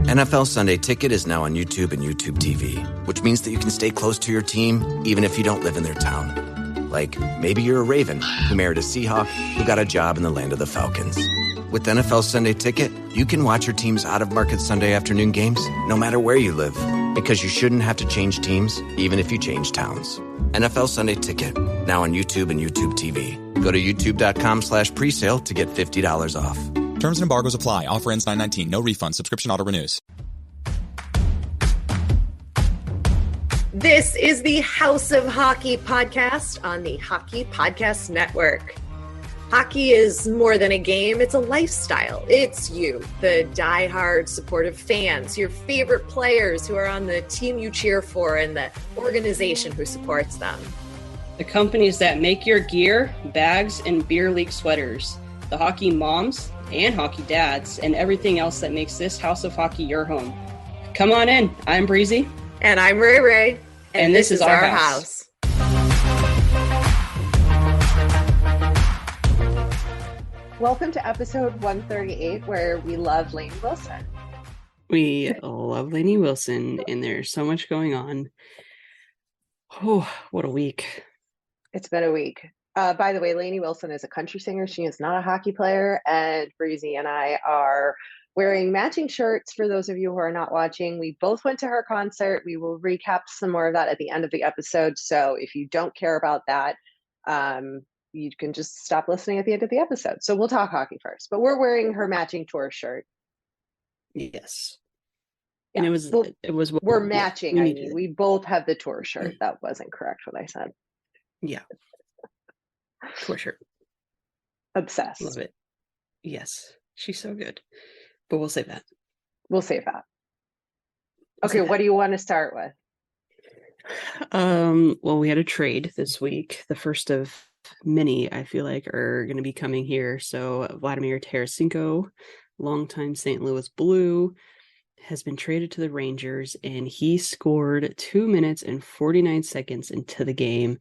NFL Sunday Ticket is now on YouTube and YouTube TV, which means that you can stay close to your team even if you don't live in their town. Like, maybe you're a Raven who married a Seahawk who got a job in the land of the Falcons. With NFL Sunday Ticket, you can watch your team's out-of-market Sunday afternoon games no matter where you live, because you shouldn't have to change teams even if you change towns. NFL Sunday Ticket, now on YouTube and YouTube TV. Go to youtube.com/presale to get $50 off. Terms and embargoes apply. Offer ends 9/19. No refund. Subscription auto renews. This is the House of Hockey podcast on the Hockey Podcast Network. Hockey is more than a game. It's a lifestyle. It's you, the diehard supportive fans, your favorite players who are on the team you cheer for, and the organization who supports them. The companies that make your gear, bags, and beer league sweaters. The hockey moms and hockey dads, and everything else that makes this House of Hockey your home. Come on in. I'm Breezy. And I'm Rae. And this is our house. Welcome to episode 138, where we love Lainey Wilson. We love Lainey Wilson, and there's so much going on. Oh, what a week. It's been a week. By the way, Lainey Wilson is a country singer. She is not a hockey player, and Breezy and I are wearing matching shirts. For those of you who are not watching, we both went to her concert. We will recap some more of that at the end of the episode. So if you don't care about that, you can just stop listening at the end of the episode. So we'll talk hockey first, but we're wearing her matching tour shirt. Yes. Yeah. And it was we're matching. I mean, we both have the tour shirt. That wasn't correct what I said. Yeah. Tour shirt. Obsessed. Love it. Yes. She's so good. But we'll save that. Okay, what do you want to start with? Well, we had a trade this week. The first of many, I feel like, are going to be coming here. So Vladimir Tarasenko, longtime St. Louis Blue, has been traded to the Rangers, and he scored 2 minutes and 49 seconds into the game.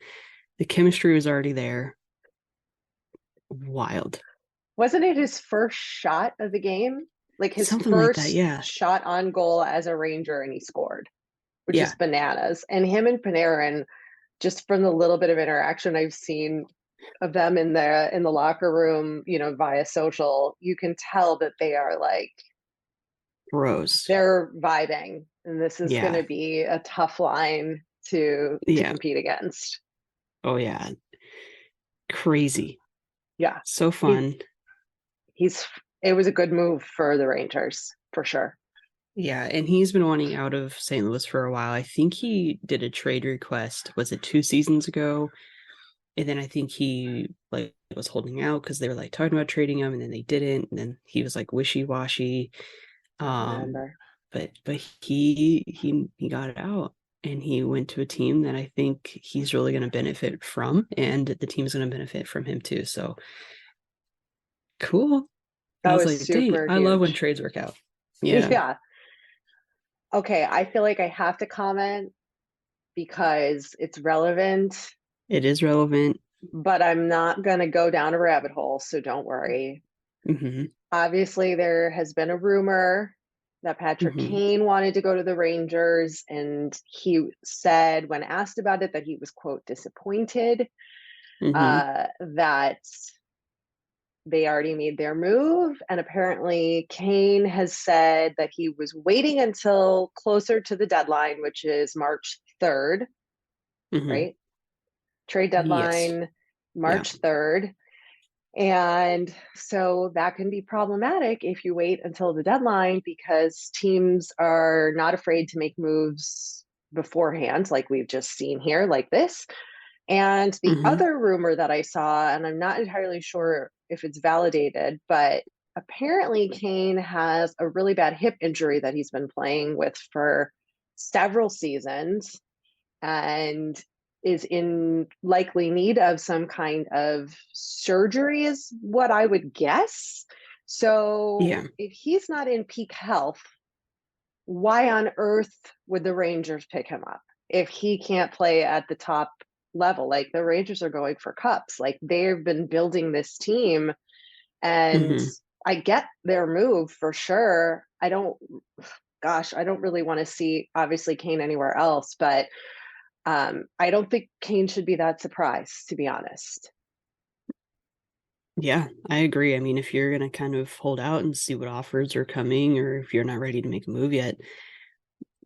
The chemistry was already there. Wild. Wasn't it his first shot of the game? Like his Something first like that, yeah. shot on goal as a Ranger, and he scored, which is bananas. And him and Panarin, just from the little bit of interaction I've seen of them in the locker room, via social, you can tell that they are like bros. They're vibing, and this is going to be a tough line to compete against. Oh yeah, crazy. Yeah, so fun. It was a good move for the Rangers, for sure. Yeah, and he's been wanting out of St. Louis for a while. I think he did a trade request, was it 2 seasons ago? And then I think he was holding out because they were talking about trading him, and then they didn't. And then he was wishy-washy. But he got it out, and he went to a team that I think he's really going to benefit from, and the team's going to benefit from him too. So cool. That was super huge. I love when trades work out. Yeah. Okay, I feel like I have to comment because it's relevant. It is relevant. But I'm not going to go down a rabbit hole, so don't worry. Mm-hmm. Obviously, there has been a rumor that Patrick Kane wanted to go to the Rangers, and he said, when asked about it, that he was, quote, disappointed that they already made their move. And apparently Kane has said that he was waiting until closer to the deadline, which is March 3rd, right? Trade deadline, March 3rd. And so that can be problematic if you wait until the deadline, because teams are not afraid to make moves beforehand, like we've just seen here, like this. And the other rumor that I saw, and I'm not entirely sure if it's validated, but apparently Kane has a really bad hip injury that he's been playing with for several seasons, and is in likely need of some kind of surgery, is what I would guess. So if he's not in peak health, why on earth would the Rangers pick him up if he can't play at the top level? Like, the Rangers are going for cups. Like, they've been building this team, and I get their move for sure. gosh, I don't really want to see, obviously, Kane anywhere else, but I don't think Kane should be that surprised, to be honest. Yeah, I agree. I mean, if you're going to kind of hold out and see what offers are coming, or if you're not ready to make a move yet,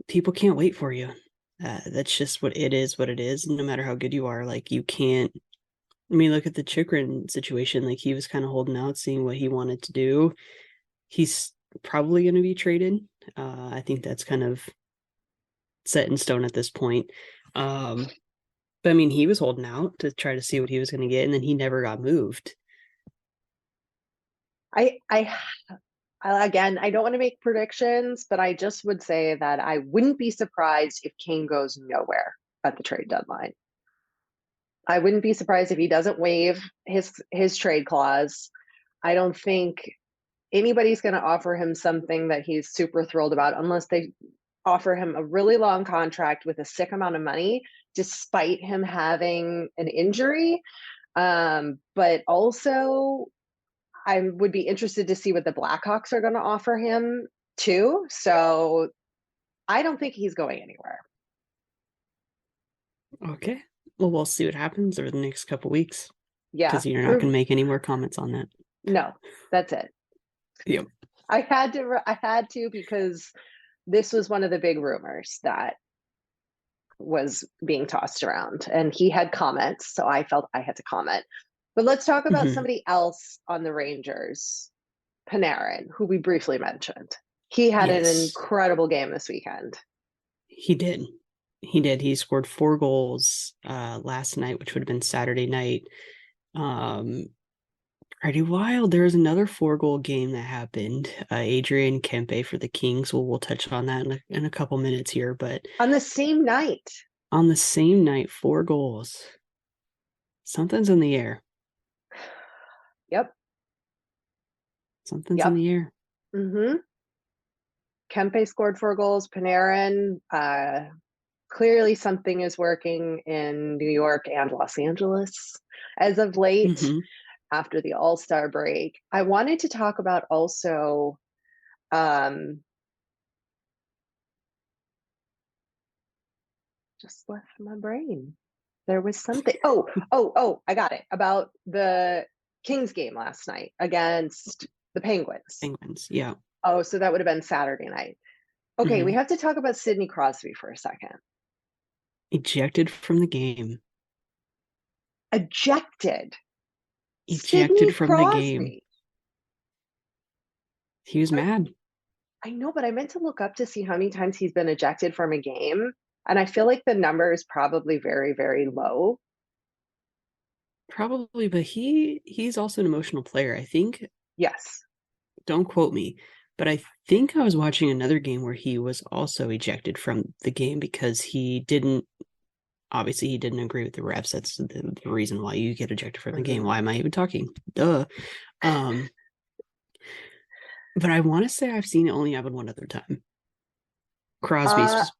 people can't wait for you. That's just what it is, no matter how good you are. Like, you can't. I mean, look at the Chikrin situation. Like, he was kind of holding out, seeing what he wanted to do. He's probably going to be traded. I think that's kind of set in stone at this point. But I mean, he was holding out to try to see what he was going to get, and then he never got moved. I again, I don't want to make predictions, but I just would say that I wouldn't be surprised if Kane goes nowhere at the trade deadline. I wouldn't be surprised if he doesn't waive his trade clause. I don't think anybody's going to offer him something that he's super thrilled about unless they offer him a really long contract with a sick amount of money, despite him having an injury. But also, I would be interested to see what the Blackhawks are going to offer him too. So I don't think he's going anywhere. Okay. Well, we'll see what happens over the next couple weeks. Yeah. Because you're not going to make any more comments on that. No, that's it. Yep. I had to because this was one of the big rumors that was being tossed around, and he had comments, so I felt I had to comment. But let's talk about somebody else on the Rangers, Panarin, who we briefly mentioned. He had an incredible game this weekend. He did. He scored 4 goals last night, which would have been Saturday night. Pretty wild. There was another 4-goal game that happened. Adrian Kempe for the Kings. Well, we'll touch on that in a couple minutes here. But on the same night, 4 goals. Something's in the air. Yep. Something's in the air. Mm-hmm. Kempe scored 4 goals. Panarin, clearly something is working in New York and Los Angeles as of late after the All-Star break. I wanted to talk about also just left my brain. There was something. Oh, I got it. About the Kings game last night against the Penguins. Yeah. Oh, so that would have been Saturday night. Okay, we have to talk about Sidney Crosby for a second. Ejected from the game. Ejected from the game. He was mad. I know, but I meant to look up to see how many times he's been ejected from a game. And I feel like the number is probably very, very low. Probably, but he's also an emotional player, I think. Yes. Don't quote me, but I think I was watching another game where he was also ejected from the game because he didn't agree with the refs. That's the reason why you get ejected from the game. Why am I even talking? Duh. But I want to say I've seen it only happen one other time. Crosby's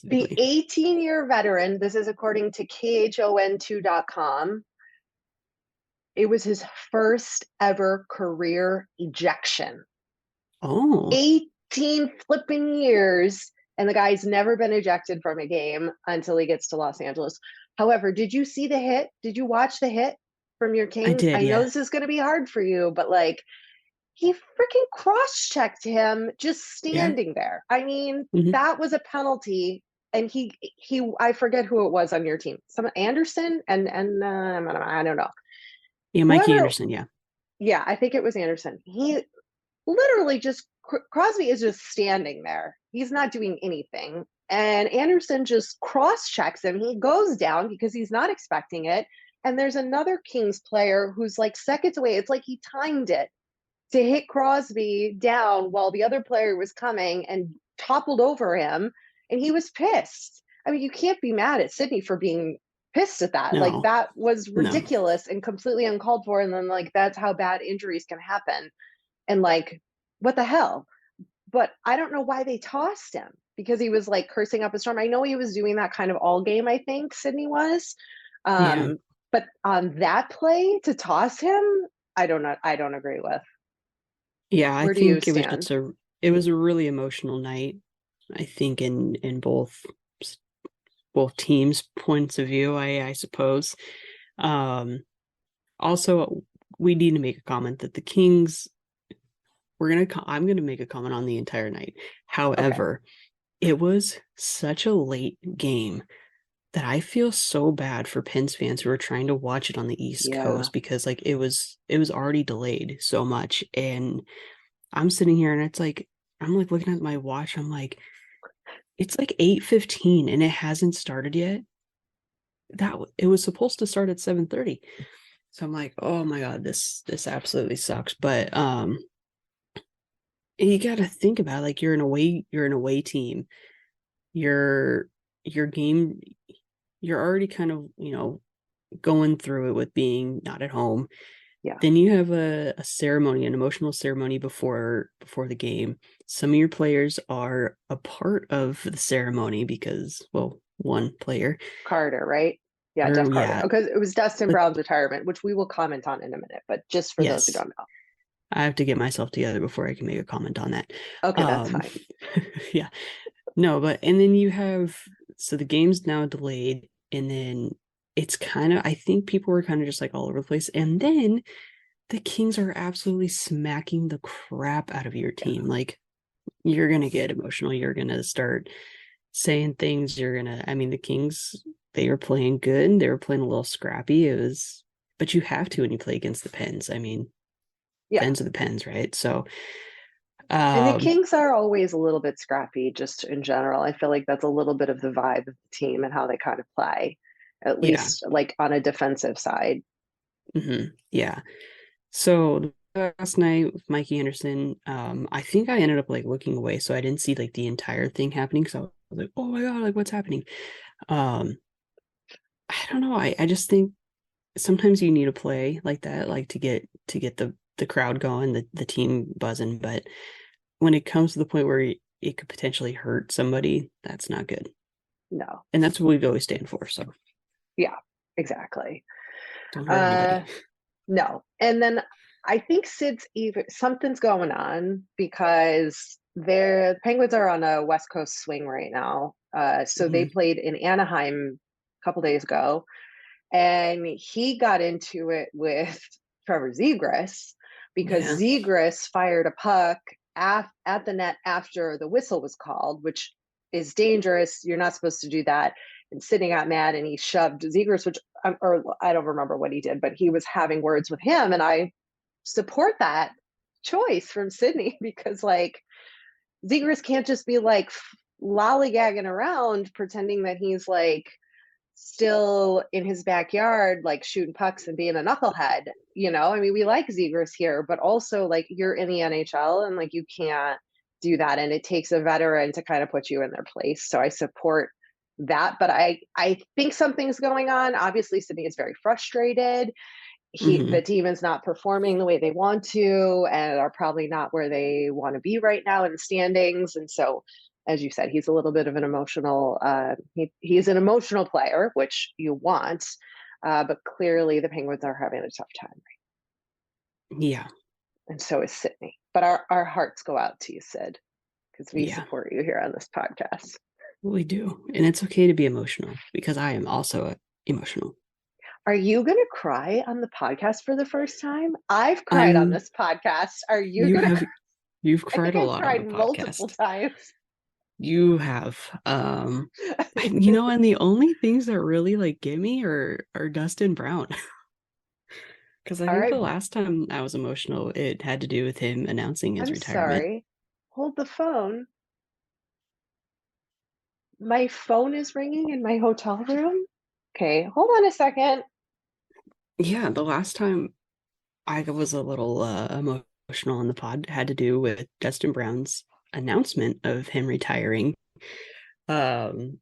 the 18-year veteran, this is according to KHON2.com. It was his first ever career ejection. 18 flipping years, and the guy's never been ejected from a game until he gets to Los Angeles. However, did you see the hit? Did you watch the hit from your Kings? I did. I know this is going to be hard for you, but like, he freaking cross-checked him just standing there. I mean, that was a penalty. And he I forget who it was on your team. Some Anderson and I don't know. Yeah, Mikey Anderson, yeah. Yeah, I think it was Anderson. He literally just, Crosby is just standing there. He's not doing anything. And Anderson just cross-checks him. He goes down because he's not expecting it. And there's another Kings player who's like seconds away. It's like he timed it to hit Crosby down while the other player was coming and toppled over him. And he was pissed. I mean, you can't be mad at Sidney for being pissed at that. No. Like, that was ridiculous and completely uncalled for. And then, like, that's how bad injuries can happen. And, like, what the hell? But I don't know why they tossed him, because he was, like, cursing up a storm. I know he was doing that kind of all game, I think, Sidney was. But on that play, to toss him, I don't agree with. Yeah, I think it was a really emotional night. I think in both teams' points of view, I suppose. Also, we need to make a comment that the Kings. I'm gonna make a comment on the entire night. However, it was such a late game that I feel so bad for Pens fans who are trying to watch it on the East Coast, because like it was already delayed so much, and I'm sitting here and it's like I'm like looking at my watch. I'm like, it's like 8:15 and it hasn't started yet. It was supposed to start at 7:30. So I'm like, oh my God, this absolutely sucks. But you got to think about it, like you're an away team. Your game, you're already kind of, going through it with being not at home. Yeah. Then you have a ceremony, an emotional ceremony before the game. Some of your players are a part of the ceremony because, well, one player, Carter, right? Yeah, Jeff Carter. Yeah. Because it was Dustin Brown's retirement, which we will comment on in a minute, but just for those who don't know. I have to get myself together before I can make a comment on that. Okay, that's fine. Yeah. No, and then you have, so the game's now delayed, and then it's kind of, I think people were kind of just like all over the place. And then the Kings are absolutely smacking the crap out of your team. Like, you're going to get emotional. You're going to start saying things. The Kings, they were playing good. They were playing a little scrappy. But you have to when you play against the Pens. Pens are the Pens, right? So, and the Kings are always a little bit scrappy, just in general. I feel like that's a little bit of the vibe of the team and how they kind of play, at least like on a defensive side. Mm-hmm. Yeah. So last night with Mikey Anderson, I think I ended up like looking away, so I didn't see like the entire thing happening. So I was like, oh my God, like what's happening? I don't know. I just think sometimes you need a play like that, like to get the crowd going, the team buzzing. But when it comes to the point where it could potentially hurt somebody, that's not good. No. And that's what we've always stand for. So yeah, exactly. Don't hurt anybody. No. And then I think something's going on because the Penguins are on a West Coast swing right now. So they played in Anaheim a couple days ago, and he got into it with Trevor Zegras because Zegras fired a puck at the net after the whistle was called, which is dangerous. You're not supposed to do that. And Sidney got mad and he shoved Zegras, or I don't remember what he did, but he was having words with him. And I support that choice from Sidney because like Zegras can't just be like lollygagging around pretending that he's like still in his backyard, like shooting pucks and being a knucklehead. We like Zegras here, but also like you're in the NHL and like you can't do that. And it takes a veteran to kind of put you in their place. So I support that, but I think something's going on. Obviously, Sidney is very frustrated. The team is not performing the way they want to and are probably not where they want to be right now in the standings. And so, as you said, he's a little bit of an emotional, he's an emotional player, which you want, but clearly the Penguins are having a tough time. Yeah. And so is Sidney. But our hearts go out to you, Sid, because we support you here on this podcast. We do. And it's okay to be emotional because I am also emotional. Are you going to cry on the podcast for the first time? I've cried on this podcast. Are you going to? You've cried a lot on the podcast. Multiple times. You have. And the only things that really like get me are Dustin Brown. Because I think the last time I was emotional, it had to do with him announcing his retirement. Sorry. Hold the phone. My phone is ringing in my hotel room. Okay, hold on a second. Yeah, the last time I was a little emotional on the pod had to do with Dustin Brown's announcement of him retiring. Dang,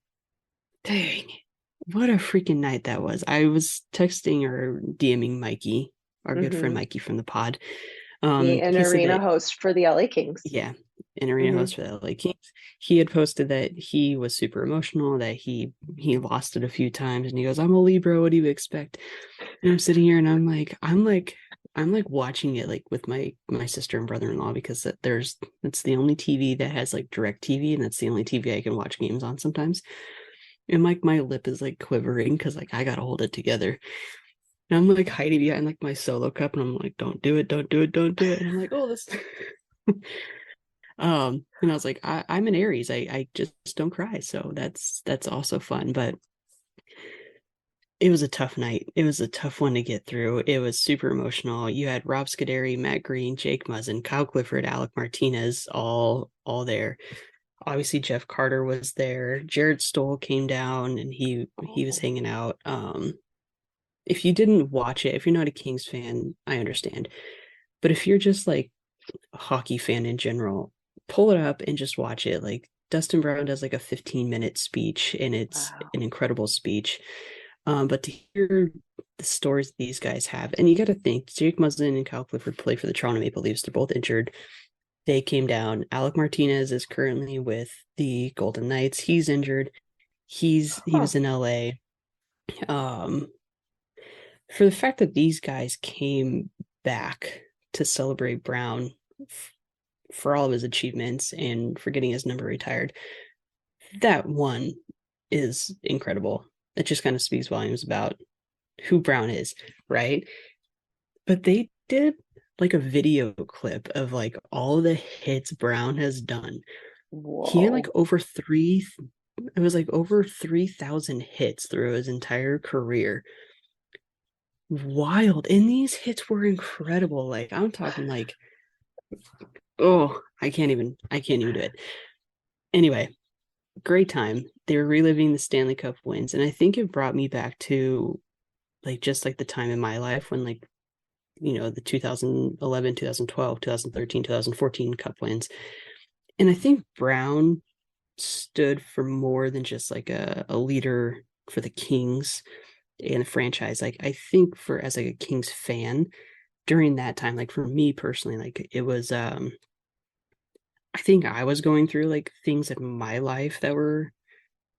what a freaking night that was. I was texting or DMing Mikey, our good friend Mikey from the pod. The arena host for the LA Kings. Yeah, an arena host for the LA Kings. He had posted that he was super emotional, that he lost it a few times, and he goes, "I'm a Libra, what do you expect?" And I'm sitting here and I'm like I'm like watching it like with my sister and brother-in-law because it's the only TV that has like direct TV, and that's the only TV I can watch games on sometimes. And like my lip is like quivering because like I gotta hold it together. And I'm like hiding behind like my solo cup, and I'm like, don't do it, don't do it, don't do it. And I'm like, oh, this and I was like, I'm an Aries. I just don't cry. So that's also fun. But it was a tough night. It was a tough one to get through. It was super emotional. You had Rob Scuderi, Matt Green, Jake Muzzin, Kyle Clifford, Alec Martinez, all there. Obviously, Jeff Carter was there. Jared Stoll came down and he was hanging out. If you didn't watch it, if you're not a Kings fan, I understand. But if you're just like a hockey fan in general, pull it up and just watch it. Like Dustin Brown does like a 15-minute speech, and it's an incredible speech. But to hear the stories these guys have, and you got to think Jake Muzzin and Kyle Clifford play for the Toronto Maple Leafs. They're both injured. They came down. Alec Martinez is currently with the Golden Knights. He's injured. He was in LA. For the fact that these guys came back to celebrate Brown for all of his achievements and for getting his number retired, that one is incredible. It just kind of speaks volumes about who Brown is, right? But they did like a video clip of like all the hits Brown has done. Whoa. He had like over 3,000 hits through his entire career. Wild. And these hits were incredible. Like I'm talking like, oh, I can't even do it. Anyway, great time. They were reliving the Stanley Cup wins, and I think it brought me back to like just like the time in my life when like the 2011, 2012, 2013, 2014 Cup wins. And I think Brown stood for more than just like a leader for the Kings and the franchise. Like I think for as like a Kings fan during that time, like for me personally, like it was I think I was going through like things in my life that were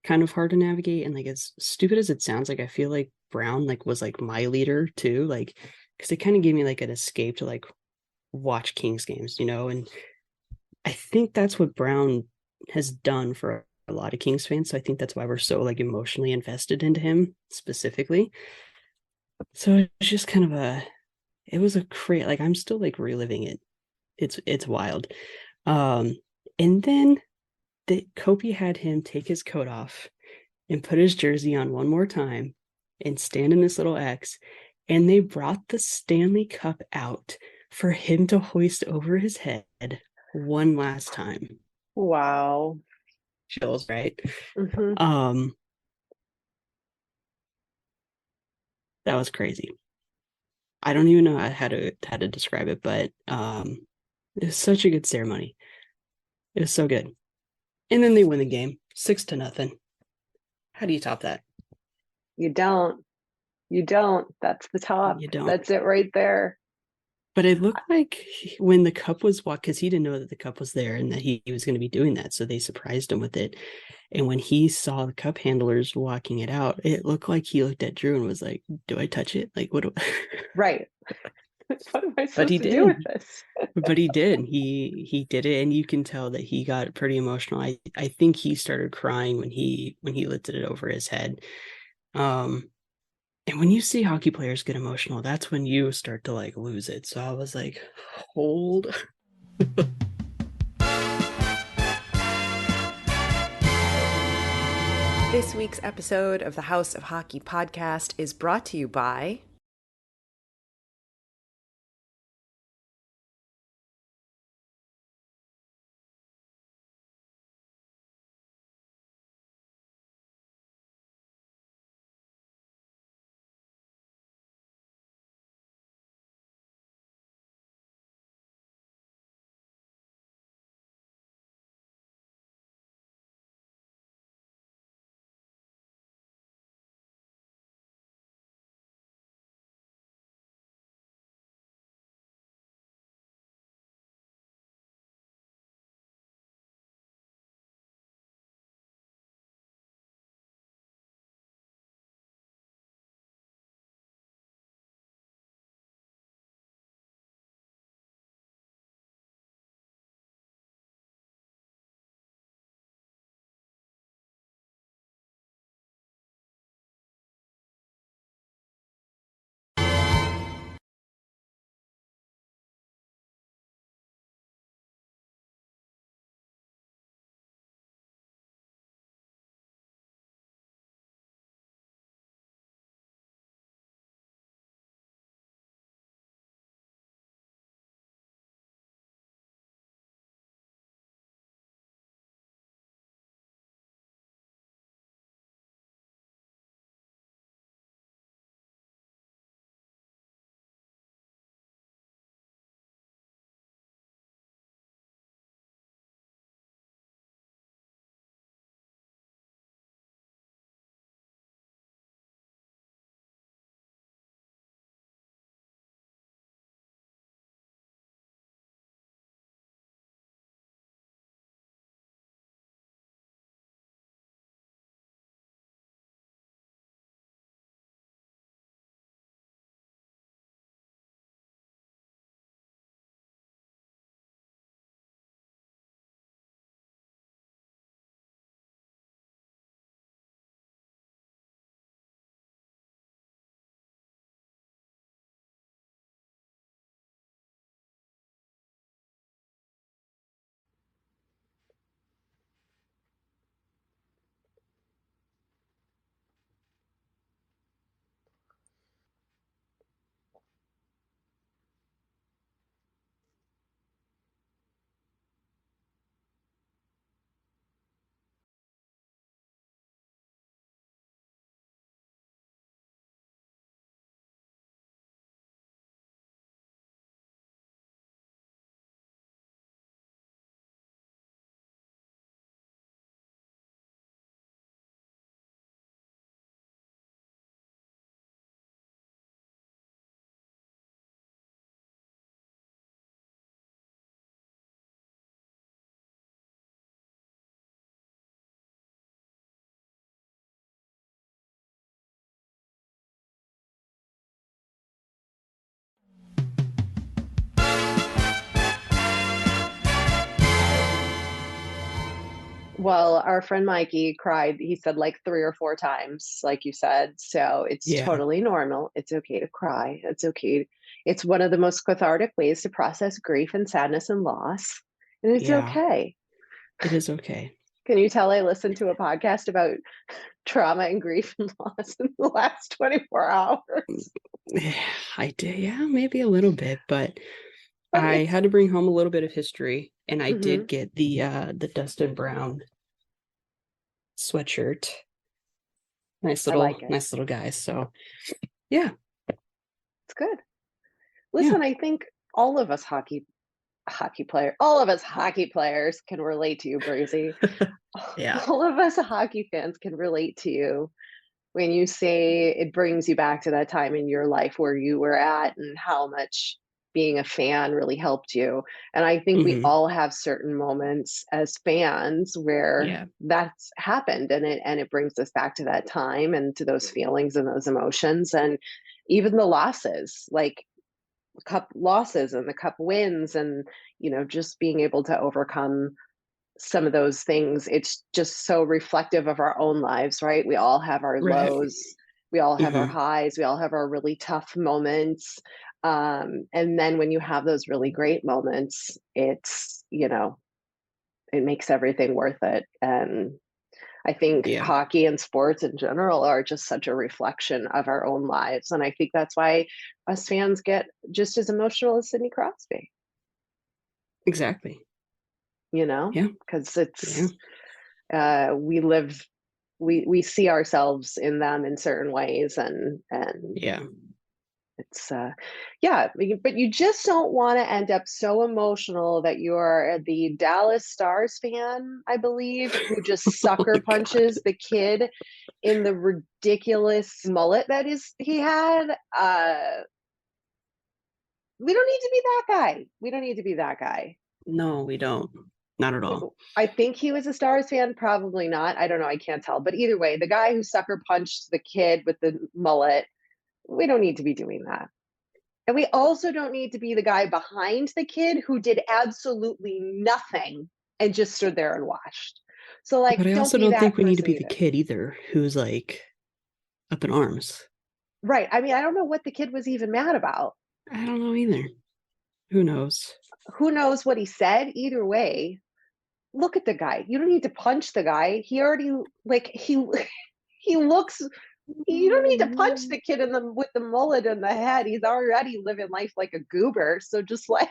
kind of hard to navigate. And like as stupid as it sounds, like I feel like Brown like was like my leader too, like because it kind of gave me like an escape to like watch Kings games, and I think that's what Brown has done for a lot of Kings fans. So I think that's why we're so like emotionally invested into him specifically. So it's just kind of it was a great, like I'm still like reliving it. It's wild. Um, and then Kopi had him take his coat off and put his jersey on one more time and stand in this little X. And they brought the Stanley Cup out for him to hoist over his head one last time. Wow. Chills, right? Mm-hmm. That was crazy. I don't even know how to describe it, but it was such a good ceremony. It was so good. And then they win the game 6-0. How do you top that? You don't. That's the top. You don't. That's it right there. But it looked like when the cup was walked, because he didn't know that the cup was there and that he was going to be doing that. So they surprised him with it. And when he saw the cup handlers walking it out, it looked like he looked at Drew and was like, do I touch it? Like, what do Right. What am I But he supposed to do with did. this? But he did. He did it, and you can tell that he got pretty emotional. I think he started crying when he lifted it over his head. And when you see hockey players get emotional, that's when you start to like lose it. So I was like, hold. This week's episode of the House of Hockey podcast is brought to you by Well, our friend Mikey cried, he said like 3 or 4 times, like you said. So it's Yeah. totally normal. It's okay to cry. It's okay. It's one of the most cathartic ways to process grief and sadness and loss. And it's Yeah. okay. It is okay. Can you tell I listened to a podcast about trauma and grief and loss in the last 24 hours? I did, yeah, maybe a little bit, but But I it's had to bring home a little bit of history, and I Mhm. did get the Dustin Brown sweatshirt. Nice I like it. little guys. So yeah, It's good. yeah, Listen, I think all of us all of us hockey players can relate to you, Breezy. yeah, All of us hockey fans can relate to you when you say it brings you back to that time in your life where you were at and how much being a fan really helped you. And I think we hmm all have certain moments as fans where yeah, that's happened and it brings us back to that time and to those feelings and those emotions and even the losses, like cup losses and the cup wins and just being able to overcome some of those things. It's just so reflective of our own lives, right? We all have our right, lows, we all have our hmm highs, we all have our really tough moments. And then when you have those really great moments, it makes everything worth it. And I think yeah, hockey and sports in general are just such a reflection of our own lives. And I think that's why us fans get just as emotional as Sidney Crosby, exactly, yeah, because yeah, we see ourselves in them in certain ways and yeah. it's yeah, but you just don't want to end up so emotional that you're the Dallas Stars fan, I believe, who just Oh my sucker God, punches the kid in the ridiculous mullet that is he had. We don't need to be that guy. We don't need to be that guy. no, we don't, not at all. I think he was a Stars fan, probably not. I don't know. I can't tell. But either way, the guy who sucker punched the kid with the mullet, we don't need to be doing that. And we also don't need to be the guy behind the kid who did absolutely nothing and just stood there and watched. So, like, But I don't also be don't think that we need to person be the either. kid either, who's like up in arms. Right. I mean, I don't know what the kid was even mad about. I don't know either. Who knows? Who knows what he said? Either way, look at the guy. You don't need to punch the guy. He already, like, he looks you don't need to punch the kid in the with the mullet in the head. He's already living life like a goober. So just like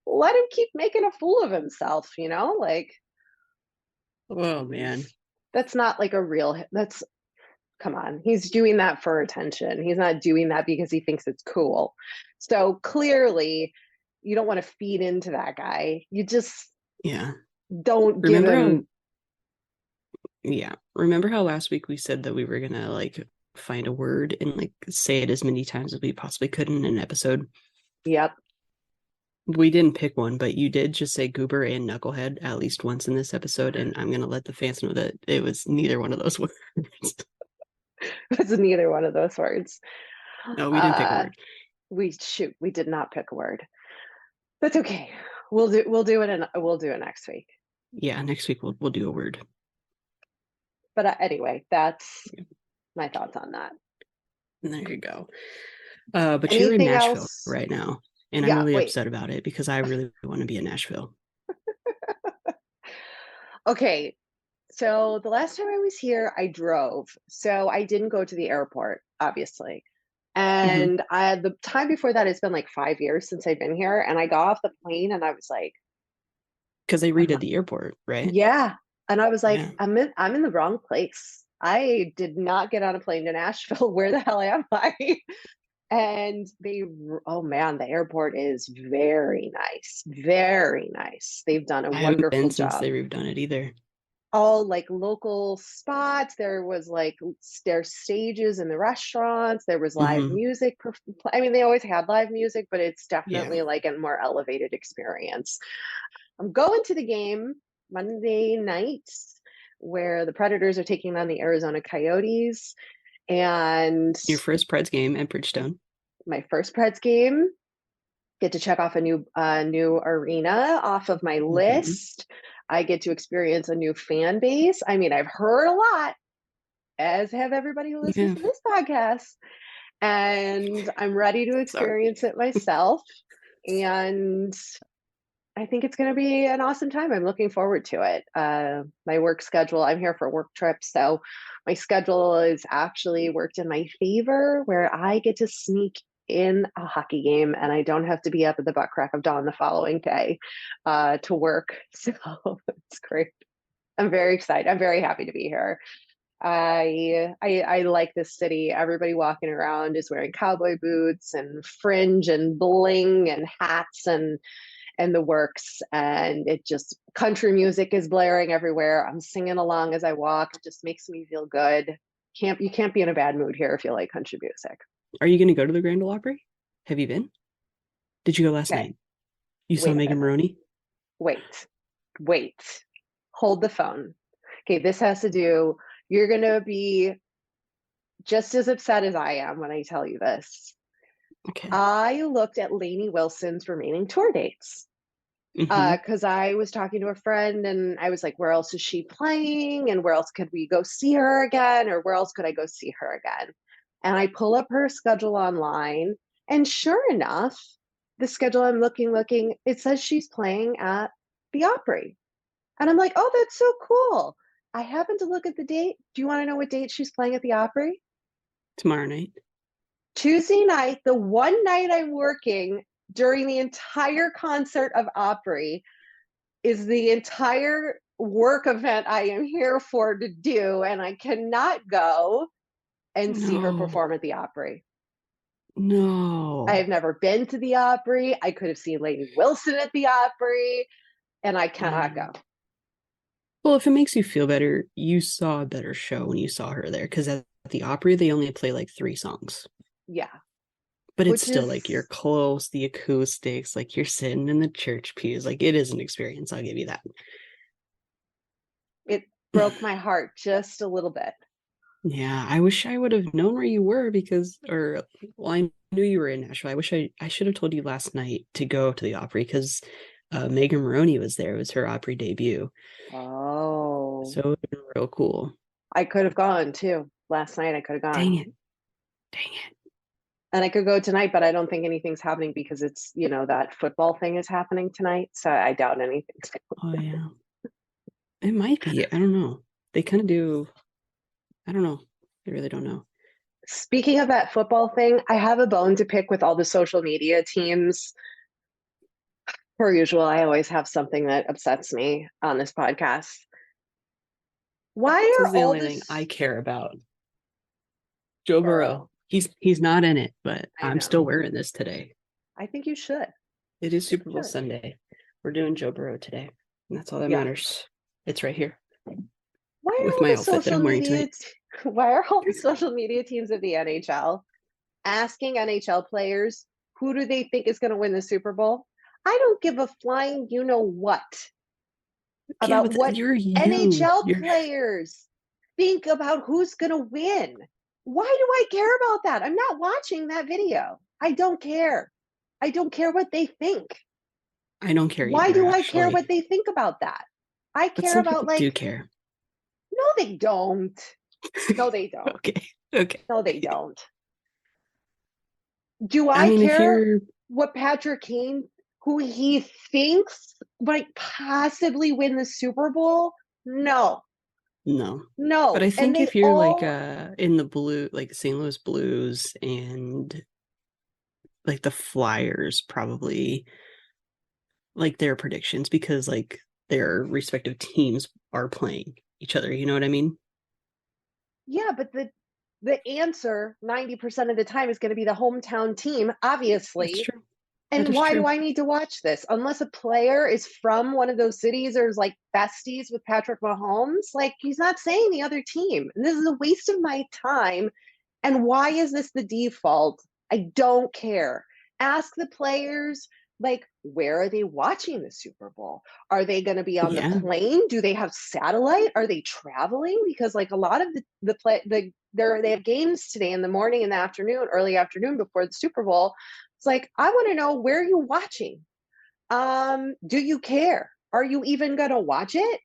let him keep making a fool of himself, Like Oh man. that's not like a real that's come on. He's doing that for attention. He's not doing that because he thinks it's cool. So clearly you don't want to feed into that guy. You just Yeah. don't give Remember how him Yeah. Remember how last week we said that we were gonna like find a word and like say it as many times as we possibly could in an episode? yep. We didn't pick one, but you did just say goober and knucklehead at least once in this episode, and I'm gonna let the fans know that it was neither one of those words. It's neither one of those words. No, we didn't pick a Uh word. we did not pick a word. That's okay. We'll do it next week. Yeah, next week we'll do a word. But anyway, that's my thoughts on that. And there you go. But you're in Anything Nashville else? right now, and I'm Yeah, really wait. upset about it because I really want to be in Nashville. Okay. So the last time I was here, I drove. So I didn't go to the airport, obviously. Mhm. And the time before that, it's been like 5 years since I've been here. And I got off the plane and I was like, Because they I'm redid the airport, right? yeah. And I was like, Yeah. I'm in the wrong place. I did not get on a plane to Nashville. Where the hell am I? And oh man, the airport is very nice. Very nice. They've done a I haven't wonderful been since job. they redone it either. All like local spots. There was like there's stages in the restaurants. There was live Hmm music. I mean, they always had live music, but it's Yeah. definitely like a more elevated experience. I'm going to the game Monday night where the Predators are taking on the Arizona Coyotes. And Your first Preds game at Bridgestone. my first Preds game, get to check off a new arena off of my Hmm list. I get to experience a new fan base. I mean, I've heard a lot, as have everybody who listens to this podcast, and I'm ready to experience it myself. And I think it's going to be an awesome time. I'm looking forward to it. My work schedule, I'm here for a work trip, so my schedule is actually worked in my favor, where I get to sneak in a hockey game and I don't have to be up at the butt crack of dawn the following day to work. So it's great. I'm very excited. I'm very happy to be here. I like this city. Everybody walking around is wearing cowboy boots and fringe and bling and hats and the works, and it just, country music is blaring everywhere. I'm singing along as I walk. It just makes me feel good. You can't be in a bad mood here if you like country music. Are you going to go to the Grand Ole Opry? Have you been? Did you go last night? You saw Megan Maroney? Wait. Hold the phone. Okay, this has to do, you're going to be just as upset as I am when I tell you this. Okay. I looked at Lainey Wilson's remaining tour dates because I was talking to a friend and I was like, where else is she playing? And where else could we go see her again? Or where else could I go see her again? And I pull up her schedule online, and sure enough, the schedule I'm looking, it says she's playing at the Opry. And I'm like, oh, that's so cool. I happen to look at the date. Do you want to know what date she's playing at the Opry? Tomorrow night. Tuesday night, the one night I'm working during the entire concert of Opry, is the entire work event I am here for to do, and I cannot go and see her perform at the Opry. No. I have never been to the Opry. I could have seen Lainey Wilson at the Opry, and I cannot go. Well, if it makes you feel better, you saw a better show when you saw her there, because at the Opry, they only play like 3 songs. Yeah. But it's still like you're close, the acoustics, like you're sitting in the church pews. Like, it is an experience. I'll give you that. It broke my heart just a little bit. Yeah, I wish I would have known where you were I knew you were in Nashville. I wish I should have told you last night to go to the Opry, because Megan Maroney was there. It was her Opry debut. Oh. So it would have been real cool. I could have gone too. Last night I could have gone. Dang it. And I could go tonight, but I don't think anything's happening because it's, that football thing is happening tonight. So I doubt anything's happening. Oh, yeah. It might be. I don't know. They kind of do. I don't know. I really don't know. Speaking of that football thing, I have a bone to pick with all the social media teams. Per usual, I always have something that upsets me on this podcast. Why this are is the all only thing I care about? Joe Burrow. He's not in it, but I'm still wearing this today. I think you should. It is Super Bowl Sunday. We're doing Joe Burrow today, and that's all that matters. It's right here. Why are all the social media teams of the NHL asking NHL players, who do they think is going to win the Super Bowl? I don't give a flying what about what NHL players think about who's going to win. Why do I care about that? I'm not watching that video. I don't care. I don't care what they think. I don't care. Why do I care what they think about that? I care about do care. No, they don't. No, they don't. Okay. No, they don't. Do I care what Patrick Kane, who he thinks might possibly win the Super Bowl? No. But I think if you're in the blue, like the St. Louis Blues and like the Flyers, probably like their predictions, because like their respective teams are playing each other. You know what I mean? Yeah, but the answer 90% of the time is going to be the hometown team, obviously. That's true. And why do I need to watch this? Unless a player is from one of those cities or is like besties with Patrick Mahomes, like he's not saying the other team. And this is a waste of my time. And why is this the default? I don't care. Ask the players, like, where are they watching the Super Bowl? Are they going to be on the plane? Do they have satellite? Are they traveling? Because like a lot of they have games today in the morning and the afternoon, early afternoon before the Super Bowl. It's like, I want to know, where are you watching? Do you care? Are you even gonna watch it?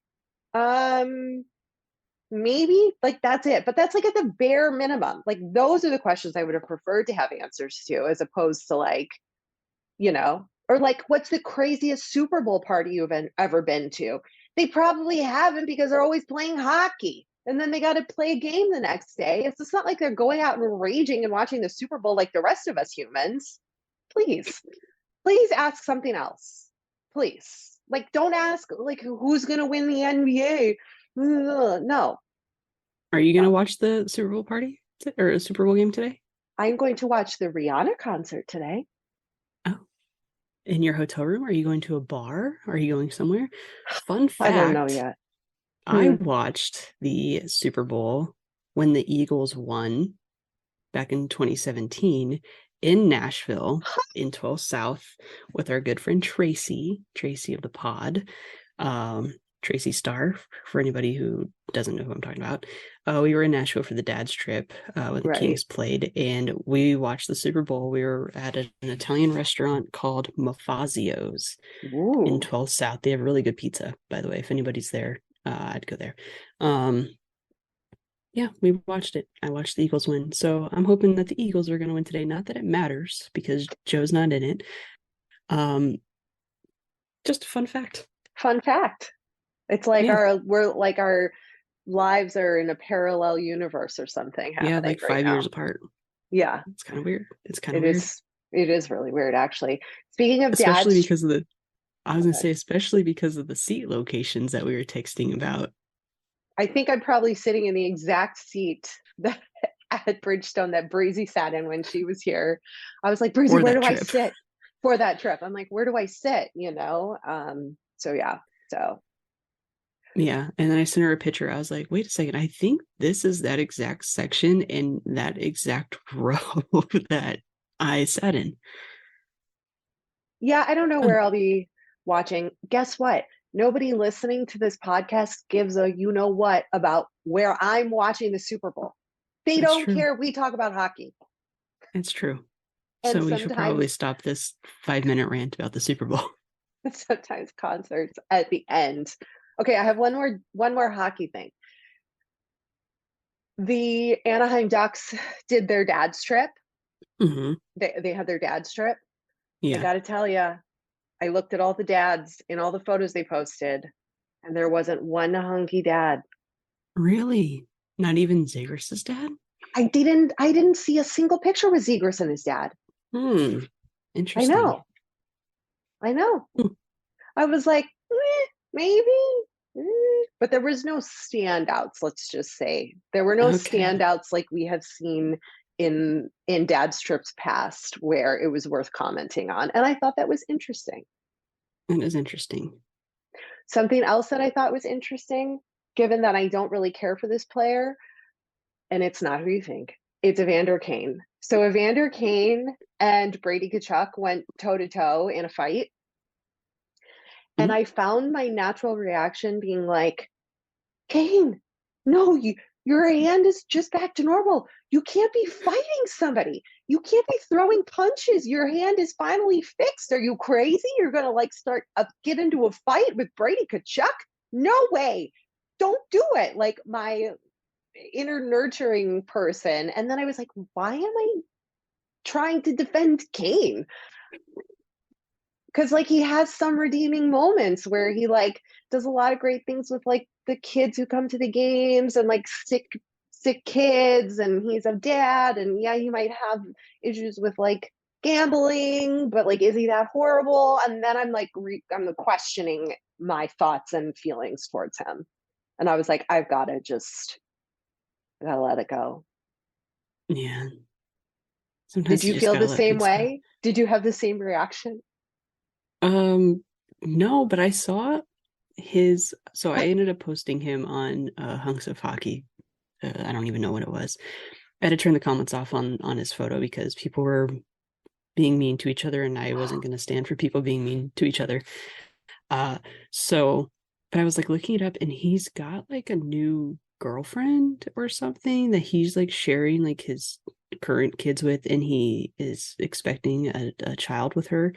Maybe, like, that's it. But that's like at the bare minimum. Like, those are the questions I would have preferred to have answers to, as opposed to, like, or like, what's the craziest Super Bowl party you've ever been to? They probably haven't, because they're always playing hockey. And then they got to play a game the next day. It's just not like they're going out and raging and watching the Super Bowl like the rest of us humans. Please, please ask something else. Please. Like, don't ask, like, who's going to win the NBA? No. Are you going to watch the Super Bowl party or a Super Bowl game today? I'm going to watch the Rihanna concert today. Oh, in your hotel room? Are you going to a bar? Are you going somewhere? Fun fact. I don't know yet. I watched the Super Bowl when the Eagles won back in 2017 in Nashville in 12 South with our good friend Tracy of the pod. Tracy Starr, for anybody who doesn't know who I'm talking about. We were in Nashville for the dad's trip when the Kings played, and we watched the Super Bowl. We were at an Italian restaurant called Mafazio's in 12 South. They have really good pizza, by the way. If anybody's there, I'd go there. Yeah, we watched it. I watched the Eagles win. So I'm hoping that the Eagles are going to win today. Not that it matters because Joe's not in it. Just a fun fact. Fun fact. It's like our lives are in a parallel universe or something happening. Yeah, like 5 years apart. Yeah. It's kind of weird. It is really weird, actually. Speaking of especially because of especially because of the seat locations that we were texting about. I think I'm probably sitting in the exact seat that at Bridgestone that Breezy sat in when she was here. I was like, Breezy, where do I sit for that trip? I'm like, where do I sit? So yeah. Yeah. And then I sent her a picture. I was like, wait a second. I think this is that exact section in that exact row that I sat in. Yeah. I don't know where I'll be watching. Guess what? Nobody listening to this podcast gives a you-know-what about where I'm watching the Super Bowl. They don't care. We talk about hockey. It's true. And so we should probably stop this 5-minute rant about the Super Bowl. Sometimes concerts at the end. Okay, I have one more hockey thing. The Anaheim Ducks did their dad's trip. Mm-hmm. They had their dad's trip. Yeah. I got to tell you, I looked at all the dads in all the photos they posted, and there wasn't one hunky dad. Really? Not even Zegras' dad? I didn't see a single picture with Zegras and his dad. Interesting. I know. I was like, maybe. But there was no standouts, let's just say. There were no standouts like we have seen in dad's trips past where it was worth commenting on. And I thought that was interesting. It is interesting. Something else that I thought was interesting, given that I don't really care for this player, and it's not who you think, it's Evander Kane. So Evander Kane and Brady Tkachuk went toe-to-toe in a fight. And I found my natural reaction being like, Kane, no, your hand is just back to normal. You can't be fighting somebody. You can't be throwing punches. Your hand is finally fixed. Are you crazy? You're going to get into a fight with Brady Tkachuk? No way. Don't do it. Like, my inner nurturing person. And then I was like, why am I trying to defend Kane? Because, like, he has some redeeming moments where he, like, does a lot of great things with, like, the kids who come to the games and, like, sick kids, and he's a dad, and yeah, he might have issues with, like, gambling, but, like, is he that horrible? And then I'm like, I'm questioning my thoughts and feelings towards him. And I was like, I gotta let it go. Yeah. Sometimes did you feel the same way? Did you have the same reaction? No, but I saw so I ended up posting him on Hunks of Hockey. I don't even know what it was. I had to turn the comments off on his photo because people were being mean to each other, and I wasn't going to stand for people being mean to each other. But I was like looking it up, and he's got like a new girlfriend or something that he's like sharing like his current kids with, and he is expecting a child with her.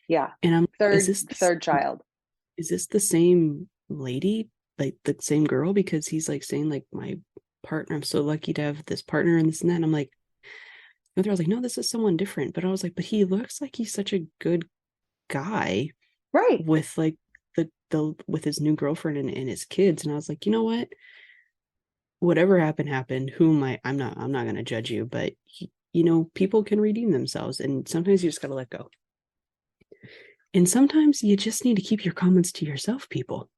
Yeah. And I'm third child. is this the same lady, like the same girl? Because he's like saying like my partner, I'm so lucky to have this partner and this and that. And I'm like, I was like, no, this is someone different. But I was like, but he looks like he's such a good guy, Right. with like the with his new girlfriend and his kids. And I was like, you know what? Whatever happened. I'm not gonna judge you, but people can redeem themselves, and sometimes you just gotta let go. And sometimes you just need to keep your comments to yourself, people.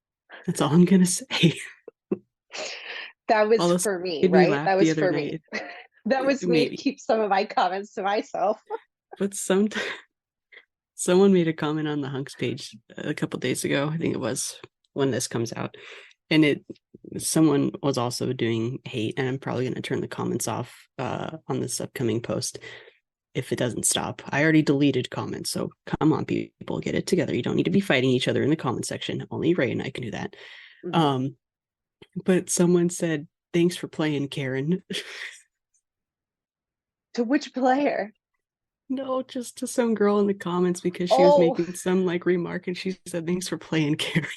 That's all I'm gonna say. That was Although for me, made me right? laugh That the was other for night. me. That was me to Maybe. keep some of my comments to myself. But sometimes someone made a comment on the Hunks page a couple days ago. I think it was when this comes out. And someone was also doing hate, and I'm probably going to turn the comments off on this upcoming post if it doesn't stop. I already deleted comments, so come on, people, get it together. You don't need to be fighting each other in the comment section. Only Ray and I can do that. Mm-hmm. But someone said, "Thanks for playing, Karen." To which player? No, just to some girl in the comments, because she was making some like remark, and she said, "Thanks for playing, Karen."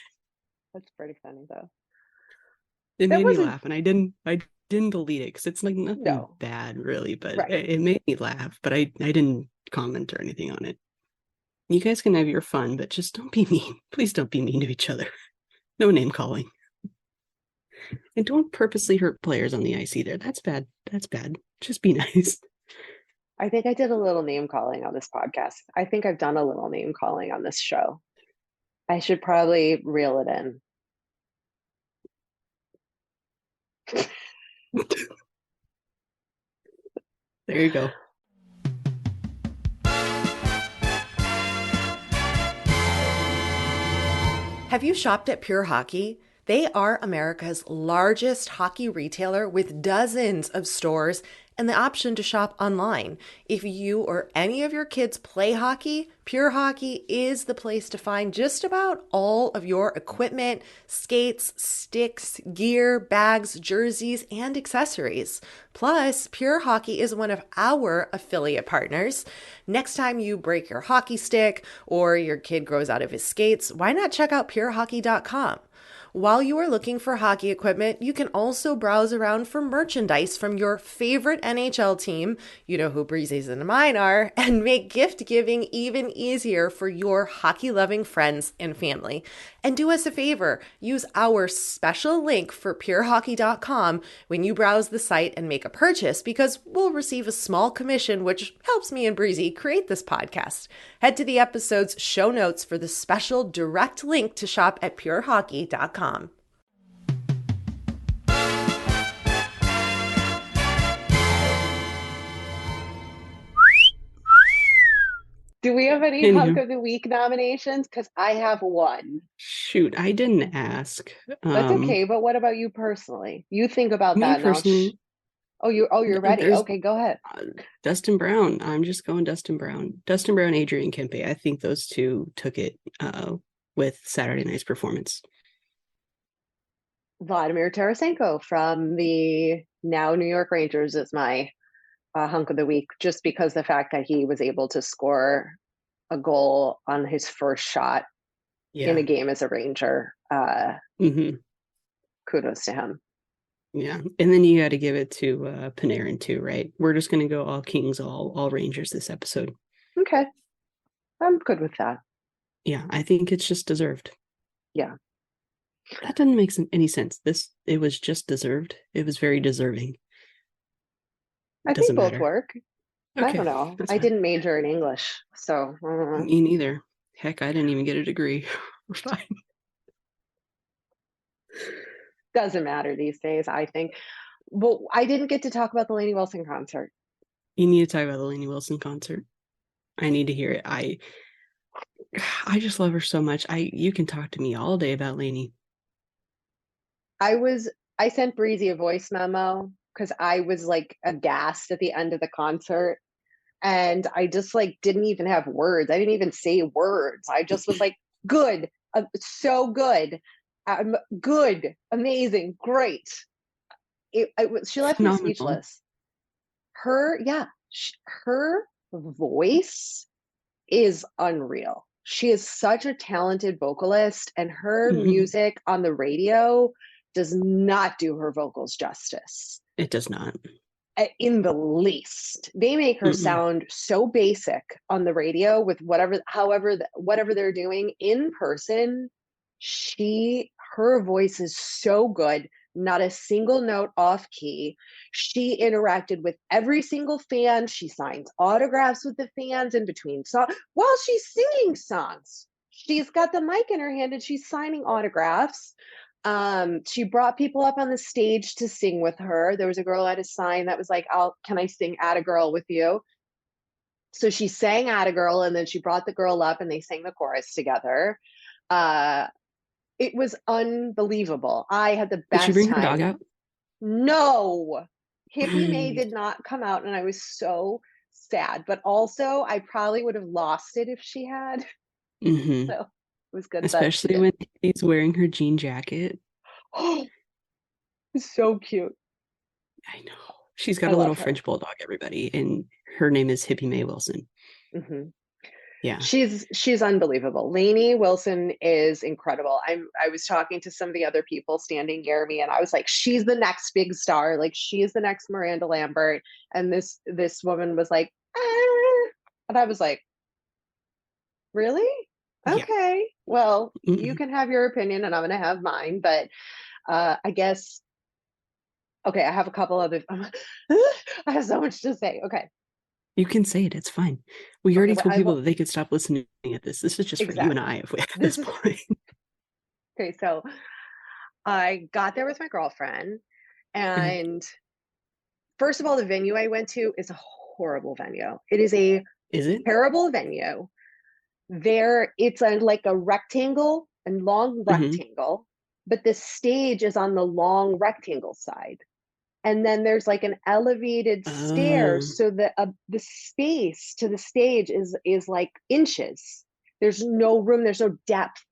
That's pretty funny though. It made me laugh, and I didn't delete it because it's like nothing bad really, but right. it made me laugh. But I didn't comment or anything on it. You guys can have your fun, but just don't be mean. Please don't be mean to each other. No name calling. And don't purposely hurt players on the ice either. That's bad. That's bad. Just be nice. I think I did a little name calling on this podcast. I think I've done a little name calling on this show. I should probably reel it in. There you go. Have you shopped at Pure Hockey? They are America's largest hockey retailer with dozens of stores and the option to shop online. If you or any of your kids play hockey, Pure Hockey is the place to find just about all of your equipment, skates, sticks, gear, bags, jerseys, and accessories. Plus, Pure Hockey is one of our affiliate partners. Next time you break your hockey stick or your kid grows out of his skates, why not check out purehockey.com? While you are looking for hockey equipment, you can also browse around for merchandise from your favorite NHL team, you know who Breezy's and mine are, and make gift giving even easier for your hockey-loving friends and family. And do us a favor, use our special link for purehockey.com when you browse the site and make a purchase, because we'll receive a small commission, which helps me and Breezy create this podcast. Head to the episode's show notes for the special direct link to shop at purehockey.com. Do we have any Hunk of the Week nominations? Because I have one. Shoot, I didn't ask. That's okay, but what about you personally? You think about that now. You're ready. Okay, go ahead. Dustin Brown. I'm just going Dustin Brown. Dustin Brown, Adrian Kempe. I think those two took it with Saturday night's performance. Vladimir Tarasenko from the now New York Rangers is my Hunk of the Week, just because the fact that he was able to score a goal on his first shot in a game as a Ranger. Kudos to him. Yeah, and then you got to give it to Panarin too, right? We're just going to go all Kings, all Rangers this episode. Okay, I'm good with that. Yeah, I think it's just deserved. Yeah. That doesn't make any sense. It was just deserved. It was very deserving. I think both work. Okay, I don't know. I didn't major in English, so. Me neither. Heck, I didn't even get a degree. We're fine. Doesn't matter these days, I think. But I didn't get to talk about the Lainey Wilson concert. You need to talk about the Lainey Wilson concert. I need to hear it. I just love her so much. You can talk to me all day about Lainey. I sent Breezy a voice memo because I was like aghast at the end of the concert, and I just like didn't even have words. I didn't even say words. I just was like, good, so good, good, amazing, great. She left me speechless. Her voice is unreal. She is such a talented vocalist, and her Mhm. music on the radio does not do her vocals justice It does not. in the least. They make her Mm-mm. sound so basic on the radio with whatever they're doing. In person, her voice is so good, not a single note off key. She interacted with every single fan. She signs autographs with the fans in between songs while she's singing songs. She's got the mic in her hand and she's signing autographs. She brought people up on the stage to sing with her. There was a girl at a sign that was like, can I sing Atta Girl with you? So she sang Atta Girl, and then she brought the girl up and they sang the chorus together. Uh, it was unbelievable. I had the Did she best bring her dog time. out? No, Hippie May did not come out, and I was so sad. But also, I probably would have lost it if she had. Mm-hmm. So it was good that she Especially did. when he's wearing her jean jacket. Oh, it's so cute. I know. She's got I a little love her. French bulldog, everybody, and her name is Hippie May Wilson. Mm-hmm. Yeah. She's unbelievable. Lainey Wilson is incredible. I was talking to some of the other people standing near me, and I was like, she's the next big star. Like, she is the next Miranda Lambert. And this woman was like, ah. And I was like, really? Yeah. Okay. Well, you Mm-mm. can have your opinion and I'm gonna have mine. But I guess okay, I have a couple other I have so much to say. Okay. You can say it. It's fine. We Okay, already well, told I people will that they could stop listening at this. This is just for you and I exactly. at this point. Okay, so I got there with my girlfriend, and first of all, the venue I went to is a horrible venue. It is a Is it? terrible venue. It's like a rectangle, a long Mm-hmm. rectangle, but the stage is on the long rectangle side. And then there's like an elevated stairs, so the space to the stage is like inches. There's no room, there's no depth.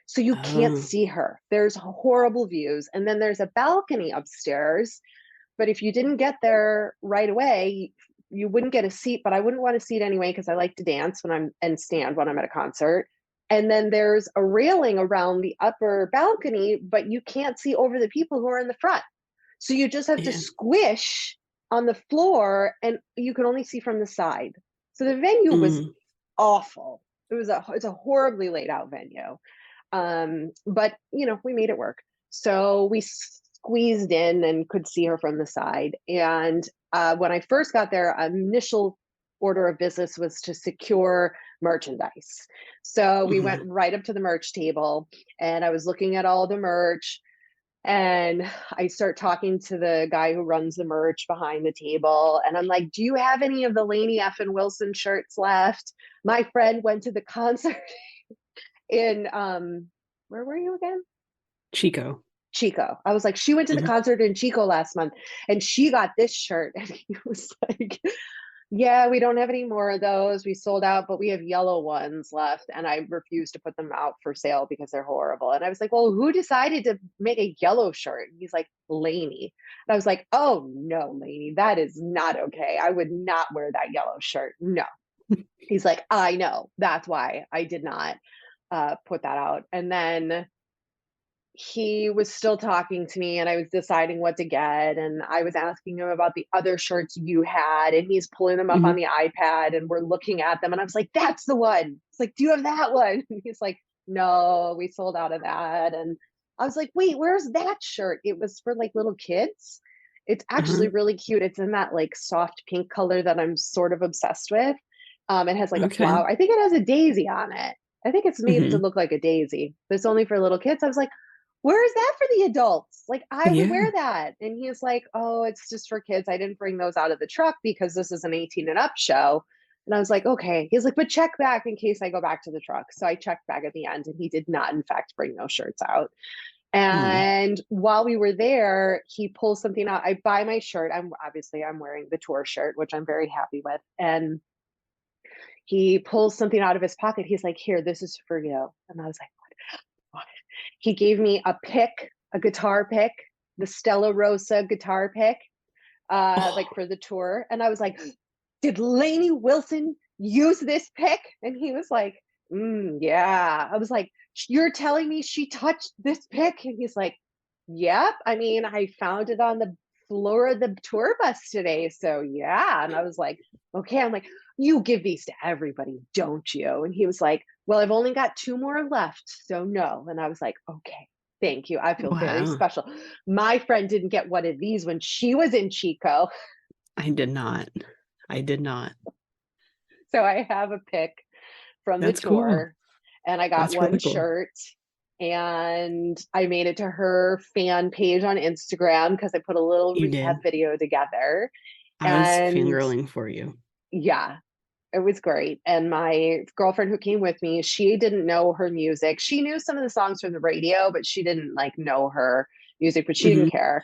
So you can't see her. There's horrible views. And then there's a balcony upstairs. But if you didn't get there right away, you wouldn't get a seat. But I wouldn't want a seat anyway because I like to dance and stand when I'm at a concert. And then there's a railing around the upper balcony, but you can't see over the people who are in the front. So you just have to Yeah. squish on the floor, and you can only see from the side. So the venue was awful. It's a horribly laid out venue. But we made it work. So we squeezed in and could see her from the side. And when I first got there, initial order of business was to secure merchandise. So we went right up to the merch table, and I was looking at all the merch. And I start talking to the guy who runs the merch behind the table. And I'm like, do you have any of the Lainey F. Wilson shirts left? My friend went to the concert in where were you again? Chico. I was like, she went to the concert in Chico last month and she got this shirt. And he was like, yeah, we don't have any more of those. We sold out, but we have yellow ones left. And I refuse to put them out for sale because they're horrible. And I was like, well, who decided to make a yellow shirt? And he's like, Lainey. And I was like, oh no, Lainey, that is not okay. I would not wear that yellow shirt. No. He's like, I know. That's why I did not put that out. And then he was still talking to me and I was deciding what to get. And I was asking him about the other shirts you had, and he's pulling them up on the iPad and we're looking at them. And I was like, that's the one. It's like, do you have that one? And he's like, no, we sold out of that. And I was like, wait, where's that shirt? It was for like little kids. It's actually really cute. It's in that like soft pink color that I'm sort of obsessed with. It has like a flower. I think it has a daisy on it. I think it's made to look like a daisy, but it's only for little kids. I was like, where is that for the adults? Like, I would wear that. And he's like, oh, it's just for kids. I didn't bring those out of the truck because this is an 18 and up show. And I was like, okay. He's like, but check back in case I go back to the truck. So I checked back at the end and he did not, in fact, bring those shirts out. And while we were there, he pulls something out. I buy my shirt. I'm wearing the tour shirt, which I'm very happy with. And he pulls something out of his pocket. He's like, here, this is for you. And I was like, what? He gave me a guitar pick, the Stella Rosa guitar pick, like for the tour. And I was like, did Lainey Wilson use this pick? And he was like, Yeah. I was like, you're telling me she touched this pic? And he's like, yep. I mean, I found it on the floor of the tour bus today. So yeah. And I was like, okay. I'm like, you give these to everybody, don't you? And he was like, well, I've only got 2 more left. So no. And I was like, okay, thank you. I feel very Wow. special. My friend didn't get one of these when she was in Chico. I did not. I did not. So I have a pic from the That's cool. tour, and I got That's one really cool. shirt, and I made it to her fan page on Instagram because I put a little You recap did. video together. I was And fangirling for you. yeah, it was great. And my girlfriend who came with me, she didn't know her music. She knew some of the songs from the radio, but she didn't like know her music, but she Mhm. didn't care.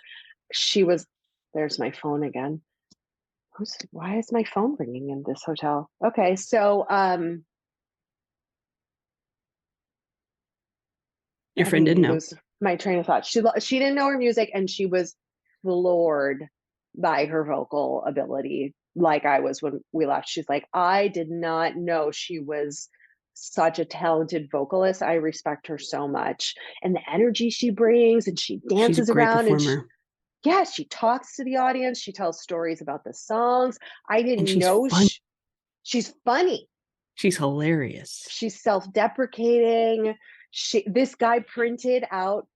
She was, there's my phone again. Why is my phone ringing in this hotel? Okay, so Your I friend didn't didn't know. lose my train of thought. She didn't know her music, and she was floored by her vocal ability, like I was when we left. She's like, I did not know she was such a talented vocalist. I respect her so much, and the energy she brings, and she She's a dances great around, and performer. yeah, she talks to the audience. She tells stories about the songs. I And didn't she's know fun. she's funny. She's hilarious. She's self-deprecating. This guy printed out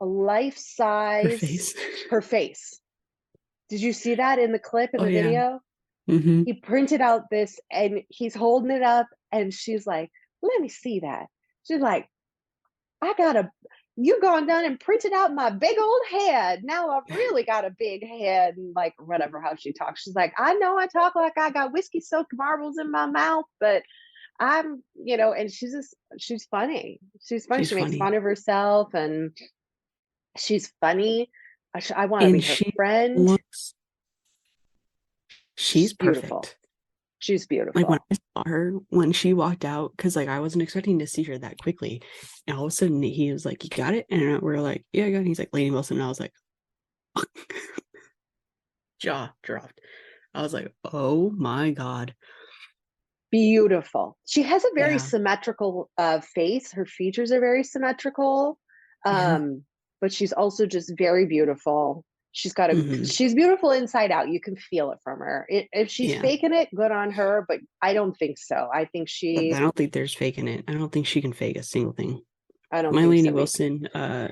a Her life-size face. her face. Did you see that in the clip in Oh the yeah. video? Mm-hmm. He printed out this and he's holding it up, and she's like, let me see that. She's like, you gone down and printed out my big old head. Now I've really got a big head, and like whatever how she talks. She's like, I know I talk like I got whiskey soaked marbles in my mouth, but and she's funny. She's funny. She's She makes funny. fun of herself, and she's funny. I want to be And her she friend. looks, she's Beautiful. perfect. She's Like when beautiful. I saw her, when she walked out, because like I wasn't expecting to see her that quickly. And all of a sudden he was like, you got it? And we're like, yeah, I got it. And he's like, Lainey Wilson. And I was like, jaw dropped. I was like, oh my God. Beautiful. She has a very Yeah. symmetrical face. Her features are very symmetrical. Yeah. But she's also just very beautiful. Mhm. She's beautiful inside out. You can feel it from her. If she's Yeah. faking it, good on her, but I don't think so. I don't think there's faking it. I don't think she can fake a single thing. I don't My think Lainey so. Wilson,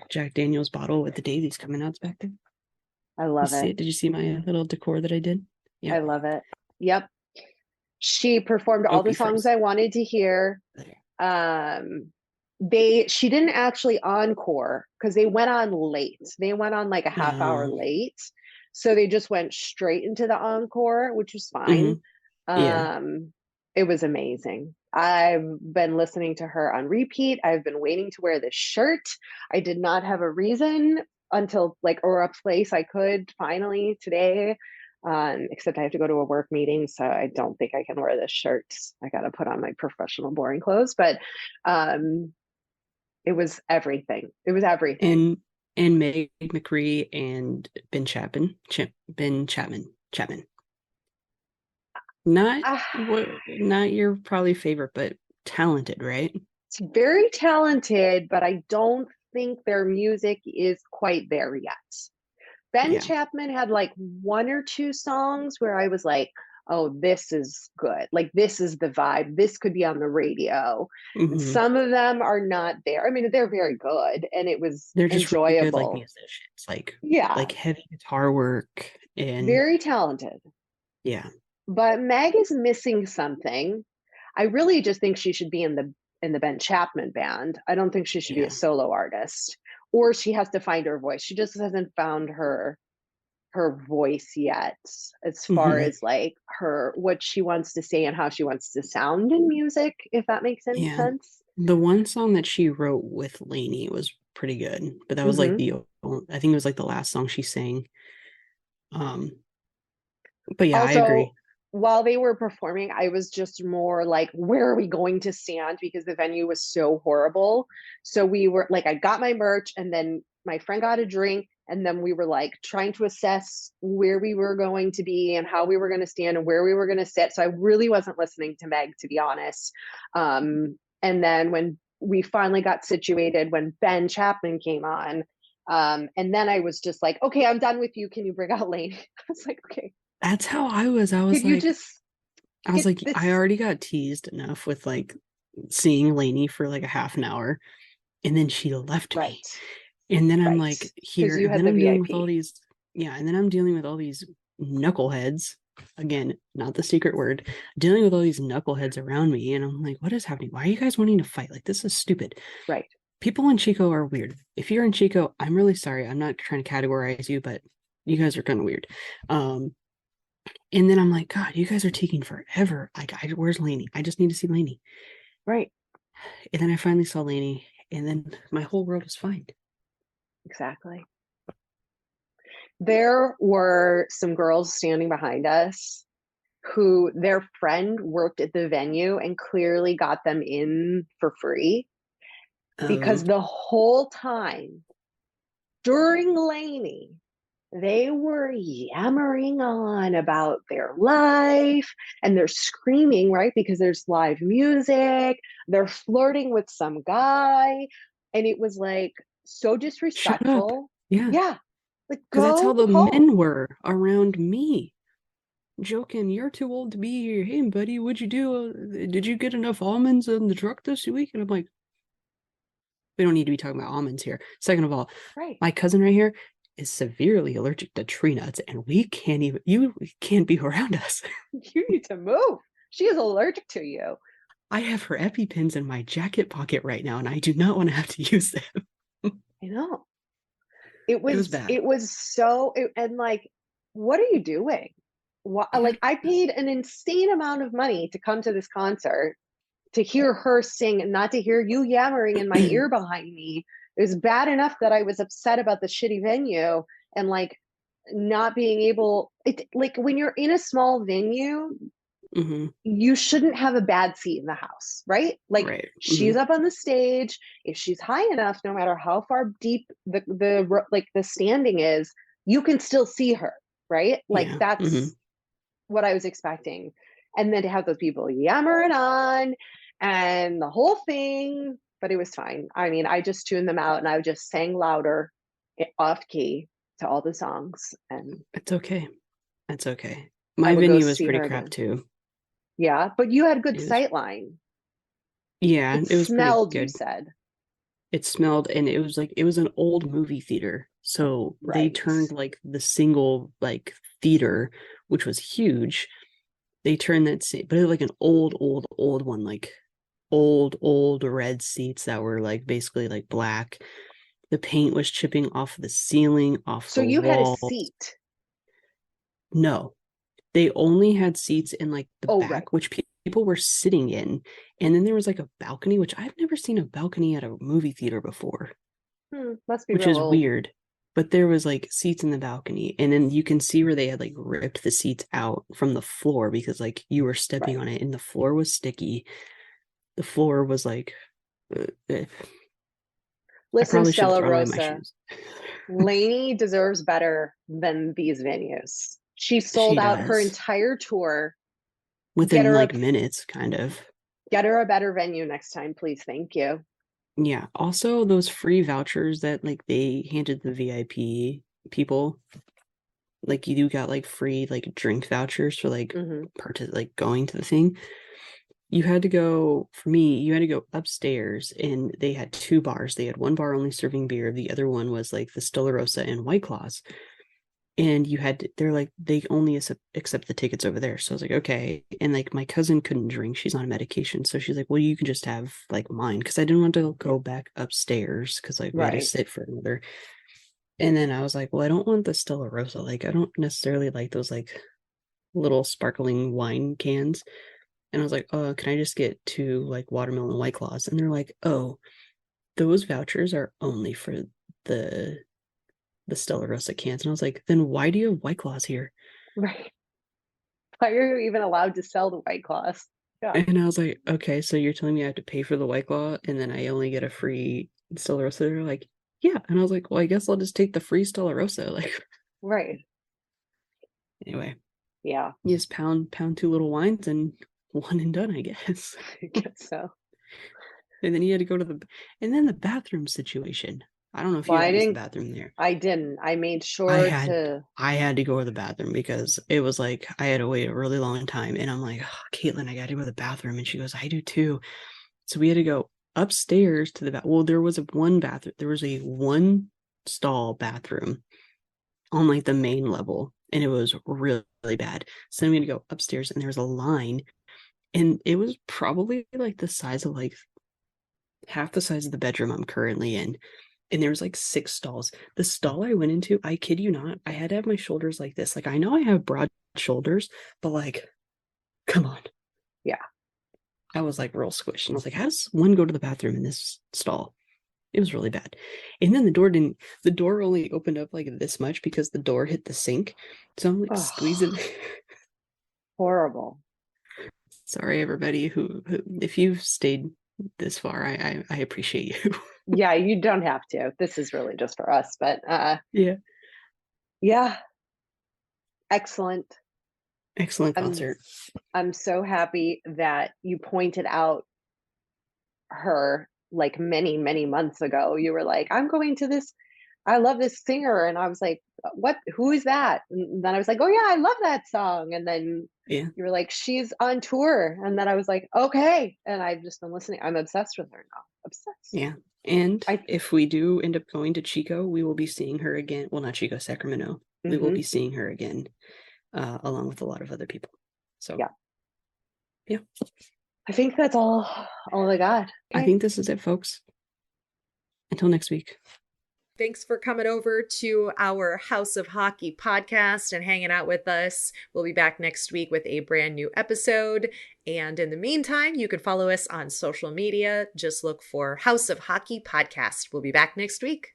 Jack Daniels bottle with the daisies coming out back there. I love it. Did you see my little decor that I did? I love it. Yep. She performed all the Oakley songs first. I wanted to hear. She didn't actually encore because they went on late. They went on like a half hour late. So they just went straight into the encore, which was fine. Yeah. It was amazing. I've been listening to her on repeat. I've been waiting to wear this shirt. I did not have a reason until or a place I could finally today. Except I have to go to a work meeting, so I don't think I can wear this shirt. I got to put on my professional boring clothes, but it was everything. It was everything. And Meg McCree and Ben Chapman. Not your probably favorite, but talented, right? It's very talented, but I don't think their music is quite there yet. Ben Chapman had like 1 or 2 songs where I was like, oh, this is good. Like, this is the vibe. This could be on the radio. Mm-hmm. And some of them are not there. I mean, they're very good, and it was they're just enjoyable. really good, like musicians, like heavy guitar work and very talented. Yeah. But Meg is missing something. I really just think she should be in the Ben Chapman band. I don't think she should be a solo artist, or she has to find her voice. She just hasn't found her voice yet, as far as like what she wants to say and how she wants to sound in music, if that makes any sense. The one song that she wrote with Lainey was pretty good, but that was like I think it was like the last song she sang. But yeah, also, I agree. While they were performing, I was just more like, where are we going to stand? Because the venue was so horrible. So we were like, I got my merch, and then my friend got a drink, and then we were like trying to assess where we were going to be and how we were going to stand and where we were going to sit. So I really wasn't listening to Meg, to be honest. And then when we finally got situated, when Ben Chapman came on, and then I was just like, okay, I'm done with you. Can you bring out Lainey? I was like, okay. That's how I was. I was Could you like, just I was get like, this? I already got teased enough with like seeing Lainey for like a half an hour, and then she left me. Right. And then I'm Right. like here, you and had then the I'm dealing with all VIP. these, and then I'm dealing with all these knuckleheads. Again, not the secret word. Dealing with all these knuckleheads around me, and I'm like, what is happening? Why are you guys wanting to fight? Like, this is stupid. Right. People in Chico are weird. If you're in Chico, I'm really sorry. I'm not trying to categorize you, but you guys are kind of weird. And then I'm like, God, you guys are taking forever. Like, where's Lainey? I just need to see Lainey. Right. And then I finally saw Lainey, and then my whole world was fine. Exactly. There were some girls standing behind us who their friend worked at the venue and clearly got them in for free, because the whole time during Lainey, they were yammering on about their life, and they're screaming, right? Because there's live music. They're flirting with some guy. And it was like so disrespectful. Shut up. Yeah. Yeah. Like, because that's how the home. men were around me. Joking, you're too old to be here. Hey, buddy, what'd you do? Did you get enough almonds in the truck this week? And I'm like, we don't need to be talking about almonds here. Second of all, Right. my cousin right here is severely allergic to tree nuts, and you can't be around us. You need to move. She is allergic to you. I have her EpiPens in my jacket pocket right now, and I do not want to have to use them. I know. It was bad. It was so, and like, what are you doing? Like, I paid an insane amount of money to come to this concert, to hear her sing, and not to hear you yammering in my ear behind me. It was bad enough that I was upset about the shitty venue, and like not being able, like when you're in a small venue, you shouldn't have a bad seat in the house, right? Like, right. She's up on the stage. If she's high enough, no matter how far deep the standing is, you can still see her, right? Like, that's what I was expecting. And then to have those people yammering on and the whole thing, but it was fine. I mean, I just tuned them out, and I just sang louder off key to all the songs, and it's okay. That's okay. My venue was pretty crap too. Yeah, but you had good sight line. Yeah, it was smelled, pretty good. You said it smelled, and it was like, it was an old movie theater, so they turned like the single like theater, which was huge. They turned that, but it was like an old one, like old red seats that were like basically like black. The paint was chipping off the ceiling, off the walls. So you had a seat? No, they only had seats in like the back, which people were sitting in, and then there was like a balcony, which I've never seen a balcony at a movie theater before. Must be, which is weird. But there was like seats in the balcony, and then you can see where they had like ripped the seats out from the floor, because like you were stepping on it, and the floor was sticky. The floor was like, listen, Stella Rosa, Lainey deserves better than these venues. She sold out her entire tour within like minutes, kind of. Get her a better venue next time, please. Thank you. Yeah. Also, those free vouchers that like they handed the VIP people, like you got like free like drink vouchers for like like going to the thing. You had to go, for me, you had to go upstairs, and they had two bars. They had one bar only serving beer. The other one was like the Stella Rosa and White Claws. And you had to, they're like, they only accept the tickets over there. So I was like, okay. And like my cousin couldn't drink. She's on medication. So she's like, well, you can just have like mine. Because I didn't want to go back upstairs, because like we had to sit for another. And then I was like, well, I don't want the Stella Rosa. Like, I don't necessarily like those like little sparkling wine cans. And I was like, oh, can I just get two like watermelon White Claws? And they're like, oh, those vouchers are only for the Stella Rosa cans. And I was like, then why do you have White Claws here? Right. Why are you even allowed to sell the White Claws? Yeah. And I was like, okay, so you're telling me I have to pay for the White Claw, and then I only get a free Stella Rosa? They're like, yeah. And I was like, well, I guess I'll just take the free Stella Rosa. Like, right. Anyway. Yeah. You just pound two little wines, and one and done, I guess. I guess so. And then he had to go to and then the bathroom situation. I don't know if you Well, had I to use the didn't. bathroom there. I didn't. I made I sure had to. I had to go to the bathroom because it was like I had to wait a really long time. And I'm like, oh, Caitlin, I got to go to the bathroom. And she goes, I do too. So we had to go upstairs to the bathroom. Well, there was a one bathroom. There was a one stall bathroom on like the main level. And it was really, really bad. So then we had to go upstairs and there was a line. And it was probably like the size of like half the size of the bedroom I'm currently in. And there was like 6 stalls. The stall I went into, I kid you not, I had to have my shoulders like this. Like, I know I have broad shoulders, but like, come on. Yeah. I was like real squished. And I was like, how does one go to the bathroom in this stall? It was really bad. And then the door only opened up like this much because the door hit the sink. So I'm like squeezing. Horrible. Sorry, everybody who if you've stayed this far, I appreciate you. Yeah, you don't have to. This is really just for us, but yeah. Excellent Concert. I'm so happy that you pointed out her like many, many months ago. You were like, I'm going to this, I love this singer. And I was like, what, who is that? And then I was like, oh yeah, I love that song. And then you were like, she's on tour. And then I was like, okay. And I've just been listening. I'm obsessed with her now. Obsessed. Yeah. And if we do end up going to Chico, we will be seeing her again. Well, not Chico, Sacramento. Mm-hmm. We will be seeing her again, along with a lot of other people. So yeah. I think that's all I got. Okay. I think this is it, folks. Until next week. Thanks for coming over to our House of Hockey podcast and hanging out with us. We'll be back next week with a brand new episode. And in the meantime, you can follow us on social media. Just look for House of Hockey podcast. We'll be back next week.